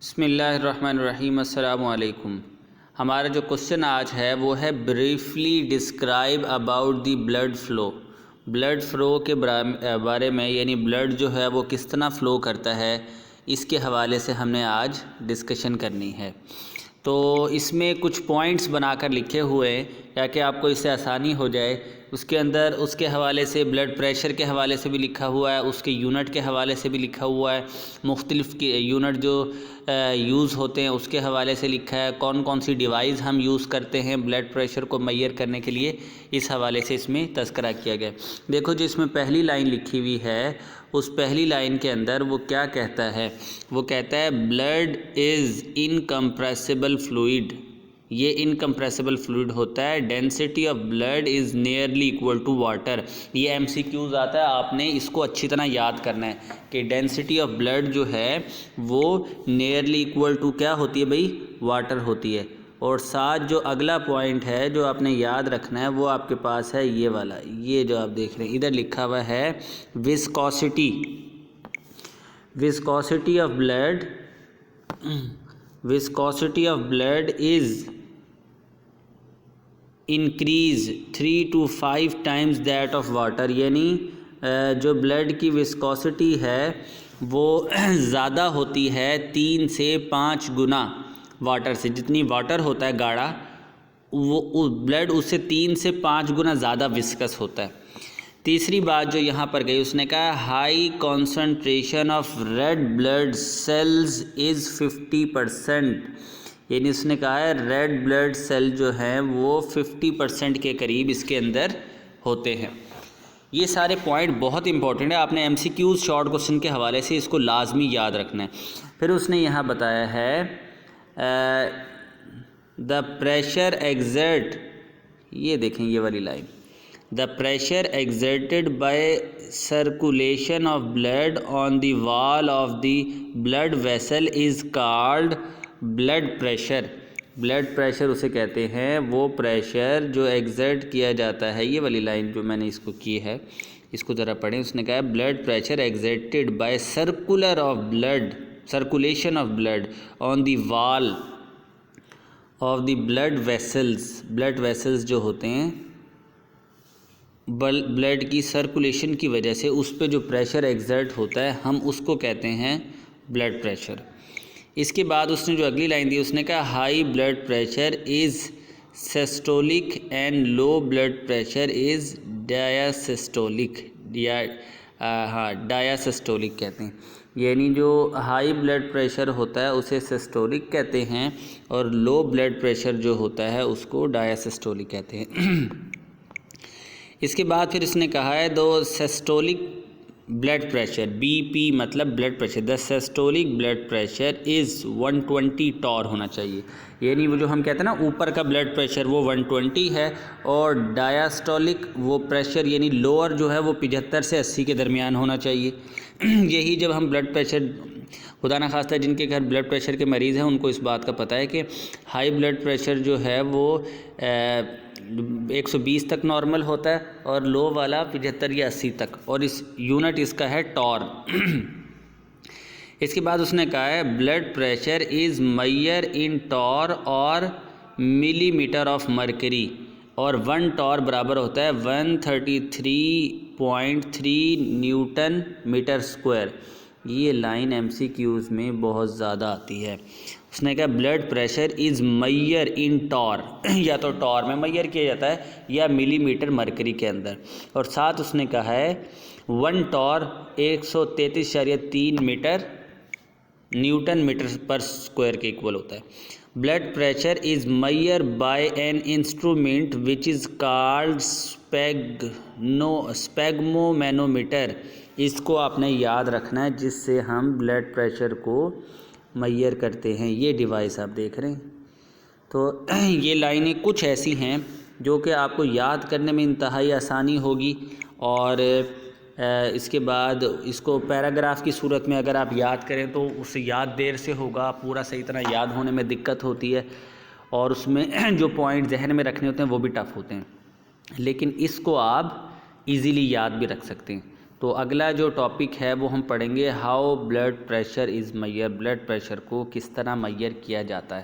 बिस्मिल्लाहिर्रहमानिर्रहीम। अस्सलामु अलैकुम। हमारा जो क्वेश्चन आज है वो है briefly describe about the blood flow. Blood flow के बारे में, यानी ब्लड जो है वो किस तरह फ़्लो करता है, इसके हवाले से हमने आज डिस्कशन करनी है। तो इसमें कुछ पॉइंट्स बनाकर लिखे हुए हैं ताकि आपको इससे आसानी हो जाए। उसके अंदर उसके हवाले से ब्लड प्रेशर के हवाले से भी लिखा हुआ है, उसके यूनिट के हवाले से भी लिखा हुआ है, मुख्तलिफ़ के यूनिट जो यूज़ होते हैं उसके हवाले से लिखा है, कौन कौन सी डिवाइस हम यूज़ करते हैं ब्लड प्रेशर को मेजर करने के लिए, इस हवाले से इसमें तज़किरा किया गया। देखो जो इसमें पहली लाइन लिखी हुई है, उस पहली लाइन के अंदर वो क्या कहता है, वो कहता है ब्लड इज़ इनकम्प्रेसिबल फ्लूइड। ये इनकम्प्रेसिबल फ्लूइड होता है। Density of blood is nearly equal to water. ये MCQs आता है, आपने इसको अच्छी तरह याद करना है कि डेंसिटी ऑफ ब्लड जो है वो नियरली इक्वल टू क्या होती है भाई, वाटर होती है। और साथ जो अगला पॉइंट है जो आपने याद रखना है वो आपके पास है ये वाला, ये जो आप देख रहे हैं इधर लिखा हुआ है viscosity. Viscosity of blood, viscosity of blood is increase 3 to 5 times that of water. यानी जो ब्लड की विस्कोसिटी है वो ज़्यादा होती है 3 से 5 गुना वाटर से। जितनी वाटर होता है गाढ़ा, वो ब्लड उससे 3 से 5 गुना ज़्यादा विस्कस होता है। तीसरी बात जो यहाँ पर गई, उसने कहा high concentration of red blood cells is 50%। यानी उसने कहा है रेड ब्लड सेल जो हैं वो 50% के करीब इसके अंदर होते हैं। ये सारे पॉइंट बहुत इंपॉर्टेंट है, आपने MCQs शॉर्ट क्वेश्चन के हवाले से इसको लाजमी याद रखना है। फिर उसने यहाँ बताया है द प्रेशर एग्जर्ट, ये देखें ये वाली line, the pressure exerted by circulation of blood on the wall of the blood vessel is called blood pressure. Blood pressure उसे कहते हैं, वो प्रेशर जो एग्जर्ट किया जाता है। ये वाली लाइन जो मैंने इसको की है इसको ज़रा पढ़ें। उसने कहा blood pressure exerted by circular of blood, circulation of blood on the wall of the blood vessels. Blood vessels जो होते हैं ब्लड की सर्कुलेशन की वजह से उस पर जो प्रेशर एग्जर्ट होता है हम उसको कहते हैं ब्लड प्रेशर। इसके बाद उसने जो अगली लाइन दी, उसने कहा high blood pressure is systolic and low blood pressure is diastolic. Diastolic कहते हैं। यानी जो हाई ब्लड प्रेशर होता है उसे सिस्टोलिक कहते हैं और लो ब्लड प्रेशर जो होता है उसको डायासिस्टोलिक कहते हैं। इसके बाद फिर इसने कहा है दो सिस्टोलिक ब्लड प्रेशर, BP मतलब blood pressure, the systolic blood pressure is 120 torr होना चाहिए। यानी वो जो हम कहते हैं ना ऊपर का ब्लड प्रेशर वो 120 है, और डायास्टोलिक वो प्रेशर यानी लोअर जो है वो 75 से 80 के दरमियान होना चाहिए। यही जब हम ब्लड प्रेशर, खुदा ना खास्ता जिनके घर ब्लड प्रेशर के मरीज़ हैं उनको इस बात का पता है कि हाई ब्लड प्रेशर जो है वो 120 तक नॉर्मल होता है और लो वाला 75 या 80 तक, और इस यूनिट इसका है टॉर। इसके बाद उसने कहा है blood pressure is measured in torr और मिलीमीटर ऑफ मरकरी, और 1 टॉर बराबर होता है 133.3 न्यूटन मीटर स्क्वायर। ये लाइन MCQs में बहुत ज़्यादा आती है। उसने कहा blood pressure is measured in torr, या तो टॉर में मेजर किया जाता है या मिलीमीटर मरकरी के अंदर, और साथ उसने कहा है 1 टॉर 133.3 मीटर न्यूटन मीटर पर स्क्वायर के इक्वल होता है। Blood pressure is measure by an instrument which is called sphygmomanometer. इसको आपने याद रखना है जिससे हम ब्लड प्रेशर को मेजर करते हैं। ये डिवाइस आप देख रहे हैं। तो ये लाइनें कुछ ऐसी हैं जो कि आपको याद करने में इंतहाई आसानी होगी, और इसके बाद इसको पैराग्राफ की सूरत में अगर आप याद करें तो उससे याद देर से होगा, पूरा सही तरह याद होने में दिक्कत होती है, और उसमें जो पॉइंट जहन में रखने होते हैं वो भी टफ़ होते हैं। लेकिन इसको आप इजीली याद भी रख सकते हैं। तो अगला जो टॉपिक है वो हम पढ़ेंगे how blood pressure is measure, blood pressure को किस तरह मैयर किया जाता है।